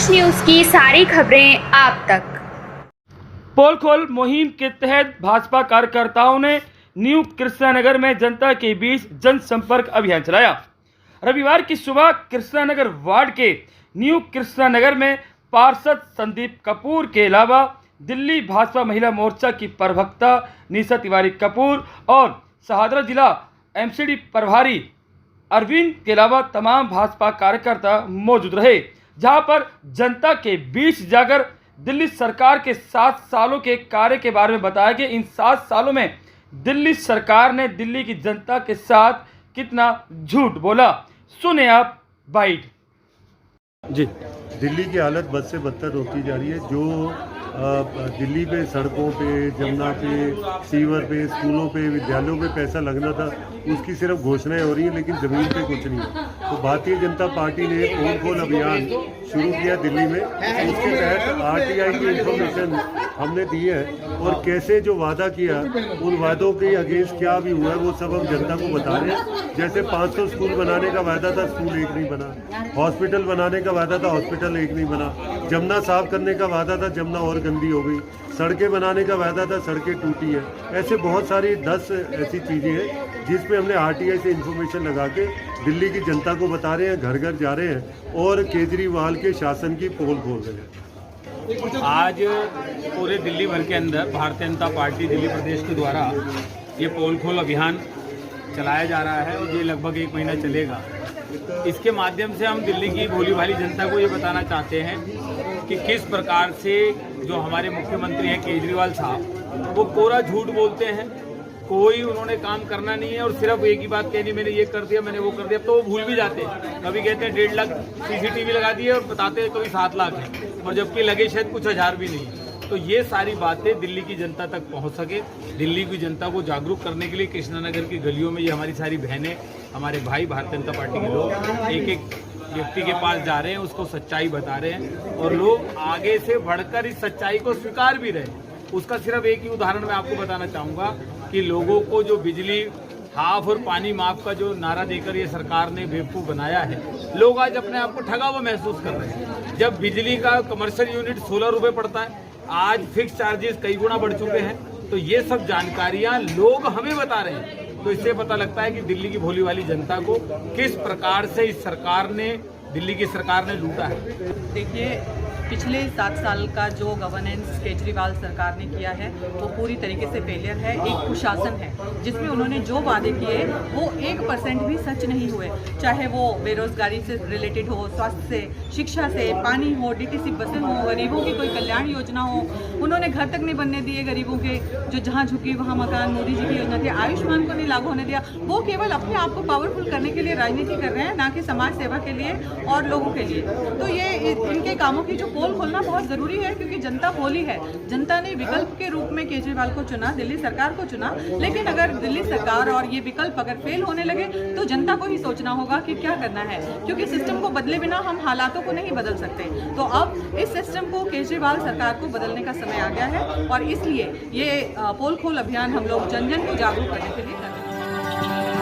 देश न्यूज की सारी खबरें आप तक। पोल खोल मुहिम के तहत भाजपा कार्यकर्ताओं ने न्यू कृष्णानगर में जनता के बीच जनसंपर्क अभियान चलाया। रविवार की सुबह कृष्णानगर वार्ड के न्यू कृष्णानगर में पार्षद संदीप कपूर के अलावा दिल्ली भाजपा महिला मोर्चा की प्रवक्ता निशा तिवारी कपूर और सहादरा जिला एमसीडी प्रभारी अरविंद के अलावा तमाम भाजपा कार्यकर्ता मौजूद रहे, जहां पर जनता के बीच जाकर दिल्ली सरकार के 7 सालों के कार्य के बारे में बताया कि इन 7 सालों में दिल्ली सरकार ने दिल्ली की जनता के साथ कितना झूठ बोला। सुने आप बाइट जी। दिल्ली की हालत बद से बदतर होती जा रही है। जो दिल्ली पे सड़कों पे, जमुना पे, सीवर पे, स्कूलों पे, विद्यालयों पे पैसा लगना था, उसकी सिर्फ घोषणाएं हो रही हैं, लेकिन ज़मीन पे कुछ नहीं है। तो भारतीय जनता पार्टी ने पोल खोल अभियान शुरू किया दिल्ली में। उसके तहत आरटीआई की इंफॉर्मेशन हमने दी है और कैसे जो वादा किया उन वादों के अगेंस्ट क्या भी हुआ है वो सब हम जनता को बता रहे हैं। जैसे 500 स्कूल बनाने का वादा था, स्कूल एक नहीं बना। हॉस्पिटल बनाने का वादा था, हॉस्पिटल एक नहीं बना। जमुना साफ करने का वादा था, जमुना और गंदी हो गई। सड़कें बनाने का वादा था, सड़कें टूटी है। ऐसे बहुत सारी 10 ऐसी चीज़ें हैं जिसपे हमने आरटीआई से इंफॉर्मेशन लगा के दिल्ली की जनता को बता रहे हैं, घर घर जा रहे हैं और केजरीवाल के शासन की पोल खोल रहे हैं। आज पूरे दिल्ली भर के अंदर भारतीय जनता पार्टी दिल्ली प्रदेश के द्वारा ये पोल खोल अभियान चलाया जा रहा है और ये लगभग 1 महीना चलेगा। इसके माध्यम से हम दिल्ली की भोली भाली जनता को ये बताना चाहते हैं कि किस प्रकार से जो हमारे मुख्यमंत्री हैं केजरीवाल साहब, वो पूरा झूठ बोलते हैं। कोई उन्होंने काम करना नहीं है और सिर्फ एक ही बात कहनी, मैंने ये कर दिया, मैंने वो कर दिया। तो वो भूल भी जाते हैं। कभी कहते हैं 1.5 लाख सीसीटीवी लगा दिए और बताते हैं कभी 7 लाख है, और जबकि लगे शायद कुछ हज़ार भी नहीं। तो ये सारी बातें दिल्ली की जनता तक पहुंच सके, दिल्ली की जनता को जागरूक करने के लिए कृष्णानगर की गलियों में ये हमारी सारी बहनें, हमारे भाई, भारतीय जनता पार्टी के लोग एक एक व्यक्ति के पास जा रहे हैं, उसको सच्चाई बता रहे हैं और लोग आगे से बढ़कर इस सच्चाई को स्वीकार भी रहे हैं। उसका सिर्फ एक ही उदाहरण मैं आपको बताना चाहूँगा कि लोगों को जो बिजली हाफ और पानी माफ का जो नारा देकर ये सरकार ने बेवकूफ़ बनाया है, लोग आज अपने आप को ठगा हुआ महसूस कर रहे हैं। जब बिजली का कमर्शियल यूनिट 16 रुपये पड़ता है, आज फिक्स चार्जेस कई गुना बढ़ चुके हैं। तो ये सब जानकारियाँ लोग हमें बता रहे हैं। तो इससे पता लगता है कि दिल्ली की भोली वाली जनता को किस प्रकार से इस सरकार ने, दिल्ली की सरकार ने लूटा है। देखिए, पिछले 7 साल का जो गवर्नेंस केजरीवाल सरकार ने किया है वो पूरी तरीके से फेलियर है। एक कुशासन है जिसमें उन्होंने जो वादे किए वो 1% भी सच नहीं हुए। चाहे वो बेरोजगारी से रिलेटेड हो, स्वास्थ्य से, शिक्षा से, पानी हो, डीटीसी बसें हो, गरीबों की कोई कल्याण योजना हो, उन्होंने घर तक नहीं बनने दिए गरीबों के। जो जहाँ झुकी वहाँ मकान, मोदी जी की योजना थी, आयुष्मान को नहीं लागू होने दिया। वो केवल अपने आप को पावरफुल करने के लिए राजनीति कर रहे हैं, ना कि समाज सेवा के लिए और लोगों के लिए। तो ये इनके कामों की जो पोल खोलना बहुत जरूरी है, क्योंकि जनता भोली है। जनता ने विकल्प के रूप में केजरीवाल को चुना, दिल्ली सरकार को चुना। लेकिन अगर दिल्ली सरकार और ये विकल्प अगर फेल होने लगे तो जनता को ही सोचना होगा कि क्या करना है, क्योंकि सिस्टम को बदले बिना हम हालातों को नहीं बदल सकते। तो अब इस सिस्टम को केजरीवाल सरकार को बदलने का समय आ गया है और इसलिए ये पोल खोल अभियान हम लोग जन जन को जागरूक करने के लिए कर रहे हैं।